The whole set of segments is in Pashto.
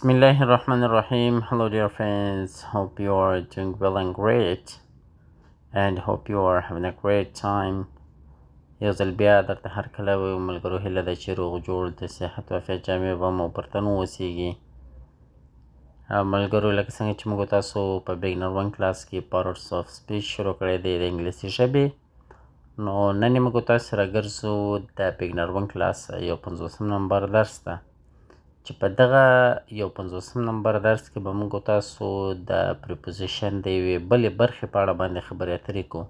Bismillahirrahmanirrahim. Hello, dear friends. Hope you are doing well and great, and hope you are having a great time. یو ځل بیا درته هر کله وایو ملګرو هیله ده چې روغ جوړ د صحت و عافیت جامې به مو پر تن واوسیږي. ملګرو لکه څنګه چې موږ تاسو په بګنر 1 کلاس کې پاورس آف سپیچ شروع کړی دی د انګلیسي ژبې، نو نن یې موږ تاسو سره ګرځو د بګنر 1 کلاس یو 50 نمبر درس ته، چې په دغه یو 50 نمبر درس کې به موږ تاسو د پریپوزیشن د یوې بلې برخې په اړه باندې خبرې اترې کوو،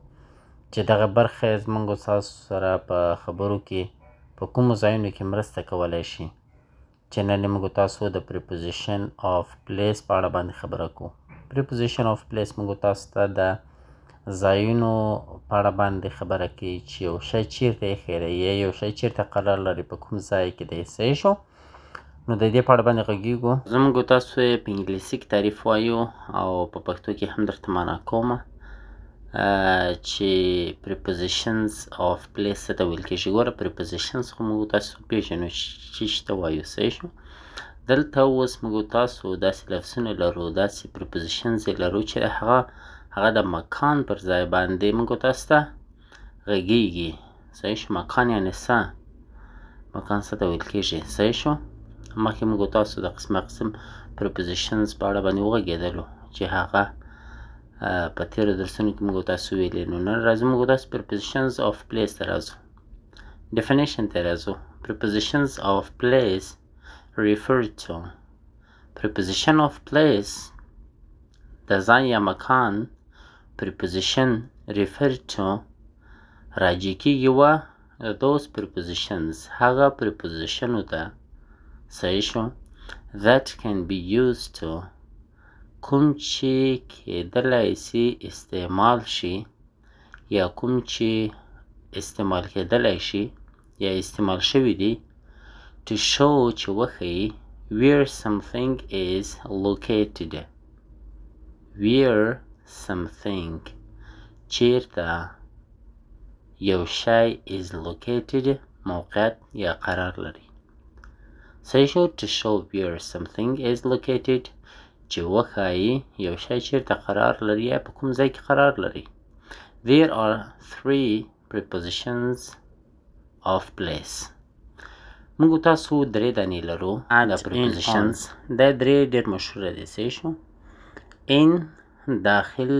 چې دغه برخه زموږ تاسو سره په خبرو کې په کومو ځایونو کې مرسته کولی شي، چې نن موږ تاسو د پریپوزیشن آف پلیس په اړه باندې خبره کوو. پریپوزیشن آف پلیس موږ تاسو ته د ځایونو په اړه باندې خبره کوي چې یو شی چیرته ایښی دی یا یو شی چیرته قرار لري، په کوم ځای کې دی. صحیح شو؟ نو د دې په اړه باندې غږیږو. زه موږ تاسو یې په انګلیسي کې تعریف وایو او په پښتو کې هم درته معنا کومه، چې prepositions of place څه ته ویل کېږي. ګوره prepositions خو موږ تاسو پېژنو چې څه ته وایو. صحیح شو؟ دلته اوس موږ تاسو داسې لفظونه لرو، داسې prepositions یې لرو چې هغه د مکان پر ځای باندې موږ تاسو ته غږیږي. صحیح شو؟ مکان یعنې څه؟ مکان څه ته ویل کېږي. صحیح شو؟ مخکې موږ تاسو د قسم prepositions په اړه باندې وغږېدلو چې هغه په تېرو درسونو کې موږ تاسو ویلي. نو نن راځو موږ تاسو prepositions of place ته راځو، definition ته راځو. prepositions of place refer to preposition of place د ځای یا مکان preposition refer to راجع کېږي و those prepositions هغه prepositionو ته. صحیح شو؟ that can be used to کوم چې کېدلی سي استعمال شي یا کوم چې استعمال کېدلی شي یا استعمال شوي دي to show چې وښیي where something is located. where something چیرته یو شی is located موقعیت یا قرار لري. صحیح شو؟ to show where something is located چې وښایي یو شی چیرته قرار لري یا په کوم ځای کې قرار لري. There are 3 prepositions of place. موږ تاسو 3 دانې لرو د prepositions. دا 3 ډېر مشهوره دي. صحیح شو؟ in داخل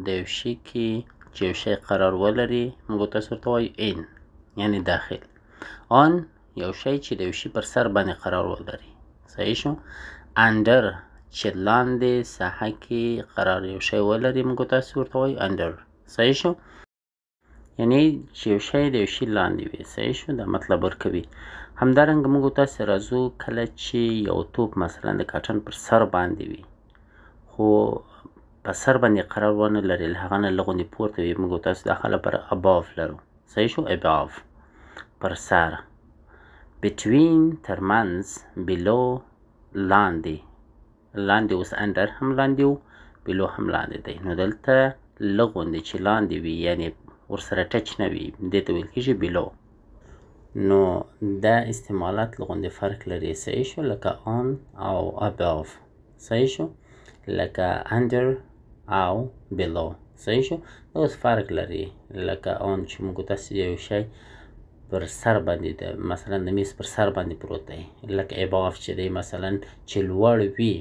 د یو شي کې چې یو شی قرار ولري موږ تاسو ورته وایو in یعنې داخل. on یو شی چې د یو شي پر سر باندې قرار ولري. صحیح شو؟ under چې لاندې ساحه کې قرار یو شی ولري موږ تاسو ورته وایو under. صحیح شو؟ یعنې چې یو شی د یو شي لاندې وي. صحیح شو؟ دا مطلب ورکوي. همدارنګه موږ تاسو راځو کله چې یو توپ مثلا د کاټن پر سر باندې وي خو په سر باندې قرار ونه لري، له هغه نه لږ غوندې پورته وي، موږ تاسو داخل لپاره above لرو. صحیح شو؟ above پر سر، between ترمنځ، below لاندې. لاندې اوس under هم لاندې و، below هم لاندې دی. نو دلته لږ غوندې چې لاندې وي یعنې ورسره ټچ نه وي دې ته ویل کېږي below. نو دا استعمالات لږ غوندې فرق لري. صحیح شو؟ لکه on او above. صحیح شو؟ لکه under او below. صحیح شو؟ دا اوس فرق لري. لکه on چې موږ تاسو یو شی پر سر باندې ده، مثلا د میز پر سر باندې پروت دی. لکه above چې دی مثلا چې لوړ وي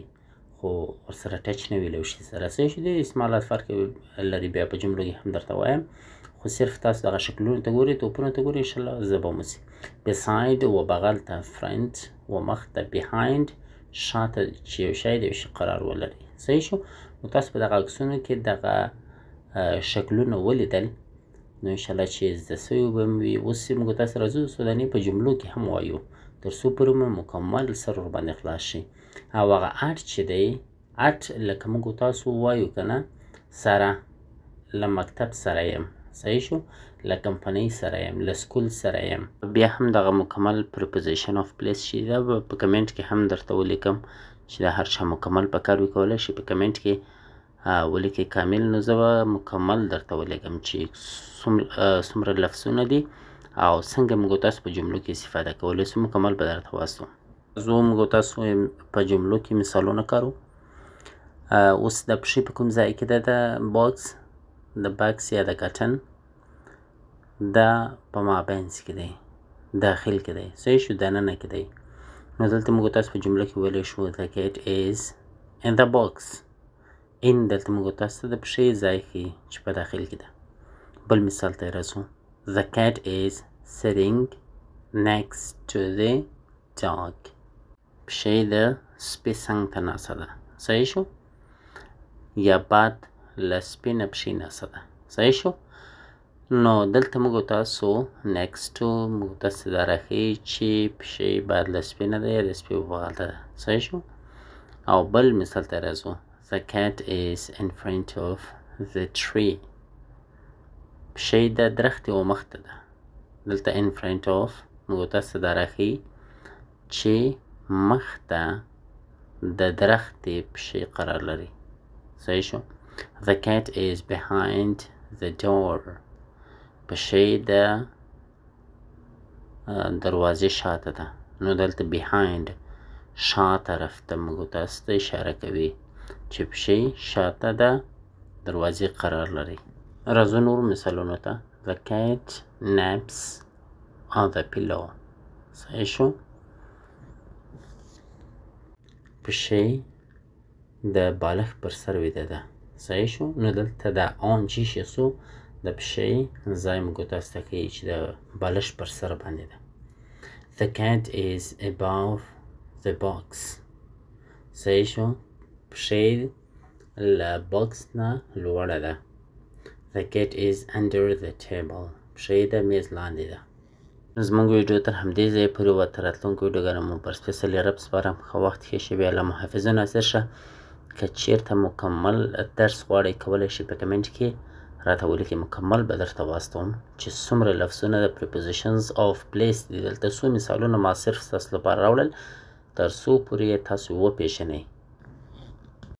خو ورسره ټچ نه وي له یو شي سره. صحیح شو؟ دې استعمالات فرق لري. بیا په جملو کې هم درته وایم، خو صرف تاسو دغه شکلونو ته ګورئ، توپونو ته ګورئ، انشاءالله زه به مو سي. beside و بغل ته front و مخ ته behind شاته چې یو شی د یو شي قرار ولري. صحیح شو؟ نو تاسو په دغه عکسونو کې دغه شکلونه ولیدل، نو انشاءالله چې زده سوي به مو وي. اوس موږ تاسو راځو څو دانې په جملو کې هم وایو تر څو پورې مو مکمل سر ورباندې خلاص شي. او هغه اټ چې دی، اټ لکه موږ تاسو وایو که نه، سره، له مکتب سره یم. صحیح شو؟ له کمپنۍ سره یم، له سکول سره یم. بیا هم دغه مکمل preposition of place چې دا به په کمنټ کې هم درته ولیکم چې دا هر چا مکمل په کار وکولی شي په کمنټ کې ولیکئ کامل. نو زه به مکمل درته ولیکم چې څومره لفظونه دي او څنګه موږ تاسو په جملو کې استفاده کولی شو. مکمل به درته واستوم. زه موږ تاسو په جملو کې مثالونه کارو. اوس د پښې په کوم ځای کې ده د باکس، د باکس یا د کټن دا په مابینځ کې دی، داخل کې دی، صحیح شو، دننه کې دی. نو دلته موږ تاسو په جمله کې ویلی شو the cat is in the box. in دلته موږ تاسو ته د پښې ځای ښیي چې په داخل کې ده. بل مثال ته راځو. the cat is sitting next to the dog. پښې د سپي څنګ ته ناسته ده، صحیح شو. یا باد له سپي نه پښې ناسته ده، صحیح شو. نو دلته موږ تاسو next to موږ تاسو دا راښیي چې پښې باید له سپي نه ده یا د سپي په بغل ته ده، صحیح شو. او بل مثال ته راځو. the cat is in front of the tree. پښې د درخت یوه مخ ته ده. دلته in front of موږ تاسو دا راښیي چې مخ ته د درخت پښې قرار لري، صحیح شو. the cat is behind the door. پښې د دروازې شاته ده. نو دلته behind شا طرف ته موږ تاسو ته اشاره کوي چې پښې شاته د دروازې قرار لري. راځو نور مثالونو ته. the cat naps on the pillow. صحیح شو. پښې د بالښت پر سر ویده ده، صحیح شو. نو دلته دا on چې شي سو د پښې ځای موږ تاسو ته ښیي چې د بالښت پر سر باندې ده. the cat is above the box. صحیح شو. پښې له باکس نه لوړه ده. the cat is under the table. پښې د میز لاندې ده. زموږ ویډیو تر همدې ځایه پورې وه. تر راتلونکو ویډیوګانو مو پر سپیڅلي رب سپارم. ښه وخت ښې شېبې. الله مو حافظ و ناصر شه. که چېرته مکمل درس غواړئ کولی شئ په کمنټ کې راته ولیکئ. مکمل به درته واستوم چې څومره لفظونه د prepositions of place دي. دلته څو مثالونه ما صرف ستاسو لپاره راوړل تر څو پورې تاسو وپېژنئ.